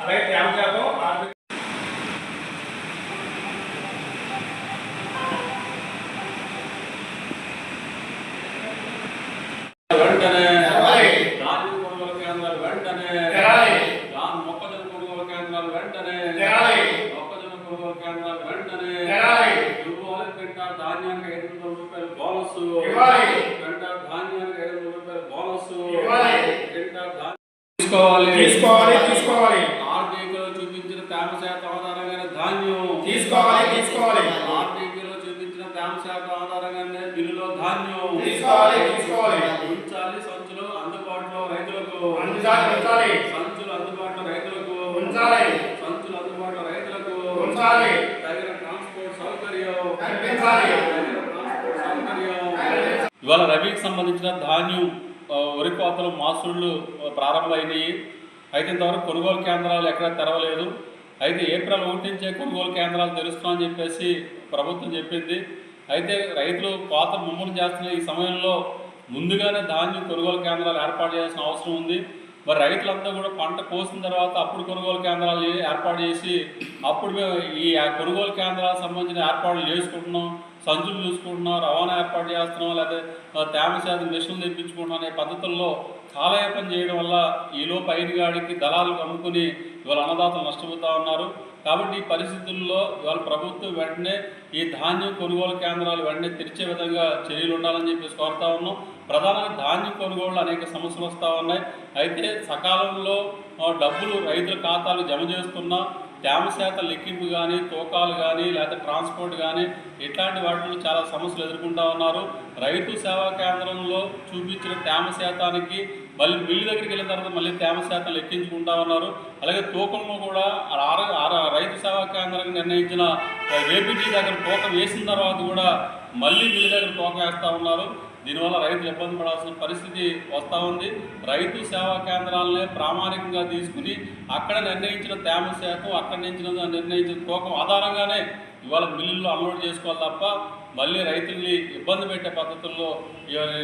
Right 50%. వెంటనే ధాన్యం కొనుగోలు కేంద్రాలు వెంటనే మొక్కజొన్న కొనుగోలు కేంద్రాలు వెంటనే మొక్కజొన్న కొనుగోలు కేంద్రాలు వెంటనే ఇవ్వాలి. క్వింటాల్ ధాన్యానికి 500 రూపాయలు బోనస్, క్వింటాల్ ధాన్యానికి 500 రూపాయలు బోనస్, క్వింటాల్ ధాన్యం తీసుకోవాలి. ఆర్టీకీలో చూపించిన తేమ శాతం ఆధారంగానే ధాన్యం తీసుకోవాలి. ఆర్టీకీలో చూపించిన తేమ శాతం ఆధారంగానే బిల్లులో ధాన్యం ఉంచాలి. సంచులు అందుబాటులో రైతులకు సంచులు అందుబాటులో రైతులకు తగిన ట్రాన్స్పోర్ట్ సౌకర్యం. ఇవాళ రబీకి సంబంధించిన ధాన్యం వరి కోతలు మాసుళ్ళు ప్రారంభమైనవి. అయితే ఇంతవరకు కొనుగోలు కేంద్రాలు ఎక్కడ తెరవలేదు. అయితే ఏప్రిల్ 1 నుంచే కొనుగోలు కేంద్రాలు తెరుస్తామని చెప్పేసి ప్రభుత్వం చెప్పింది. అయితే రైతులు కోతలు ముమ్మరం చేస్తున్న ఈ సమయంలో ముందుగానే ధాన్యం కొనుగోలు కేంద్రాలు ఏర్పాటు చేయాల్సిన అవసరం ఉంది. మరి రైతులంతా కూడా పంట కోసిన తర్వాత అప్పుడు కొనుగోలు కేంద్రాలు ఏర్పాటు చేసి అప్పుడు మేము ఈ కొనుగోలు కేంద్రాలకు సంబంధించిన ఏర్పాట్లు చేసుకుంటున్నాం, సంచులు చూసుకుంటున్నాం, రవాణా ఏర్పాటు చేస్తున్నాం, లేదా తేమ శాతం మిషన్లు తెప్పించుకుంటున్నాం అనే పద్ధతుల్లో కాలయాపన చేయడం వల్ల ఈలోపు అయిన గాడికి దళాలు అమ్ముకుని ఇవాళ అన్నదాతలు నష్టపోతూ ఉన్నారు. కాబట్టి ఈ పరిస్థితుల్లో ఇవాళ ప్రభుత్వం వెంటనే ఈ ధాన్యం కొనుగోలు కేంద్రాలు వెంటనే తెరిచే విధంగా చర్యలు ఉండాలని చెప్పేసి కోరుతా ఉన్నాం. ప్రధానంగా ధాన్యం కొనుగోళ్ళు అనేక సమస్యలు వస్తూ ఉన్నాయి. అయితే సకాలంలో డబ్బులు రైతుల ఖాతాలు జమ చేస్తున్నా తేమ శాతం లెక్కింపు కానీ, తూకాలు కానీ, లేదా ట్రాన్స్పోర్ట్ కానీ ఇట్లాంటి వాటిలో చాలా సమస్యలు ఎదుర్కొంటూ ఉన్నారు. రైతు సేవా కేంద్రంలో చూపించిన తేమ శాతానికి మళ్ళీ మిల్లు దగ్గరికి వెళ్ళిన తర్వాత మళ్ళీ తేమ శాతం లెక్కించుకుంటా ఉన్నారు. అలాగే తూకంలో కూడా రైతు సేవా కేంద్రానికి నిర్ణయించిన ఏపీటీ దగ్గర తూకం వేసిన తర్వాత కూడా మళ్ళీ మిల్లు దగ్గర తూకం వేస్తూ ఉన్నారు. దీనివల్ల రైతులు ఇబ్బంది పడాల్సిన పరిస్థితి వస్తూ ఉంది. రైతు సేవా కేంద్రాలనే ప్రామాణికంగా తీసుకుని అక్కడ నిర్ణయించిన తేమ శాతం, అక్కడ నిర్ణయించిన తూకం ఆధారంగానే ఇవాళ మిల్లుల్లో అన్లోడ్ చేసుకోవాలి తప్ప మళ్ళీ రైతుల్ని ఇబ్బంది పెట్టే పద్ధతుల్లో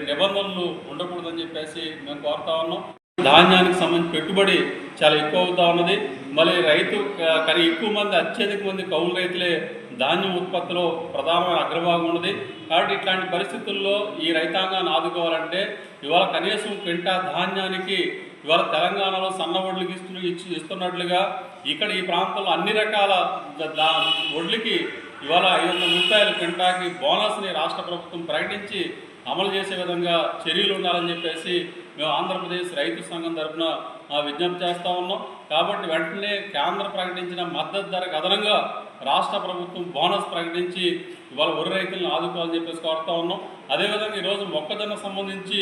నిబంధనలు ఉండకూడదని చెప్పేసి మేము కోరుతా ఉన్నాం. ధాన్యానికి సంబంధించి పెట్టుబడి చాలా ఎక్కువ అవుతూ ఉన్నది. మళ్ళీ రైతు కానీ ఎక్కువ మంది అత్యధిక మంది కౌలు రైతులే ధాన్యం ఉత్పత్తిలో ప్రధానమైన అగ్రభాగం ఉన్నది. కాబట్టి ఇట్లాంటి పరిస్థితుల్లో ఈ రైతాంగాన్ని ఆదుకోవాలంటే ఇవాళ కనీసం క్వింటా ధాన్యానికి ఇవాళ తెలంగాణలో సన్న వడ్లకి ఇస్తున్నట్లుగా ఇక్కడ ఈ ప్రాంతంలో అన్ని రకాల వడ్లకి ఇవాళ 500 రూపాయలు క్వింటాకి బోనస్ని రాష్ట్ర ప్రభుత్వం ప్రకటించి అమలు చేసే విధంగా చర్యలు ఉండాలని చెప్పేసి మేము ఆంధ్రప్రదేశ్ రైతు సంఘం తరఫున విజ్ఞప్తి చేస్తూ ఉన్నాం. కాబట్టి వెంటనే కేంద్రం ప్రకటించిన మద్దతు ధరకు అదనంగా రాష్ట్ర ప్రభుత్వం బోనస్ ప్రకటించి ఇవాళ వరి రైతులను ఆదుకోవాలని చెప్పేసి కోరుతూ ఉన్నాం. అదేవిధంగా ఈరోజు మొక్కజొన్న సంబంధించి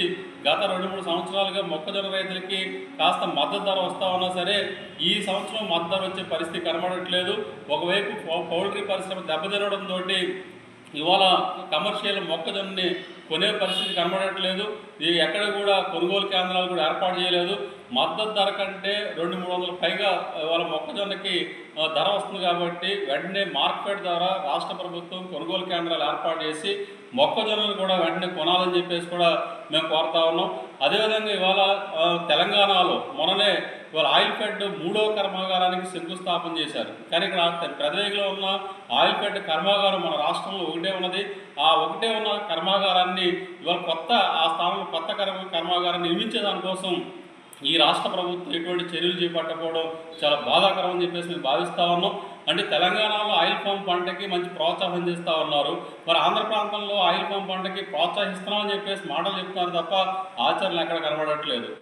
గత 2-3 సంవత్సరాలుగా మొక్కజొన్న రైతులకి కాస్త మద్దతు ధర వస్తూ ఉన్నా సరే ఈ సంవత్సరం మద్దతు ధర వచ్చే పరిస్థితి కనబడట్లేదు. ఒకవైపు పౌల్ట్రీ పరిశ్రమ దెబ్బతినడంతో ఇవాళ కమర్షియల్ మొక్కజొన్నని కొనే పరిస్థితి కనబడట్లేదు. ఎక్కడ కూడా కొనుగోలు కేంద్రాలు కూడా ఏర్పాటు చేయలేదు. మద్దతు ధర కంటే 200-300 పైగా ఇవాళ మొక్కజొన్నకి ధర వస్తుంది. కాబట్టి వెంటనే మార్కెట్ ద్వారా రాష్ట్ర ప్రభుత్వం కొనుగోలు కేంద్రాలు ఏర్పాటు చేసి మొక్కజొన్నలు కూడా వెంటనే కొనాలని చెప్పేసి కూడా మేము కోరుతా ఉన్నాం. అదేవిధంగా ఇవాళ తెలంగాణలో మొన్ననే ఇవాళ ఆయిల్ ఫెడ్ 3వ కర్మాగారానికి శంకుస్థాపన చేశారు. కానీ ఇక్కడ పెదవేగిలో ఉన్న ఆయిల్ ఫెడ్ కర్మాగారం మన రాష్ట్రంలో ఒకటే ఉన్నది. ఆ ఒకటే ఉన్న కర్మాగారాన్ని ఇవాళ ఆ స్థానంలో కొత్త కర్మాగారాన్ని నిర్మించే దానికోసం ఈ రాష్ట్ర ప్రభుత్వం ఎటువంటి చర్యలు చేపట్టకపోవడం చాలా బాధాకరం అని చెప్పేసి మేము భావిస్తూ ఉన్నాం. అంటే తెలంగాణలో ఆయిల్ పామ్ పంటకి మంచి ప్రోత్సాహం చేస్తూ ఉన్నారు. మరి ఆంధ్ర ప్రాంతంలో ఆయిల్ పామ్ పంటకి ప్రోత్సహిస్తున్నామని చెప్పేసి మాటలు చెప్తున్నారు తప్ప ఆచరణ ఎక్కడ కనబడట్లేదు.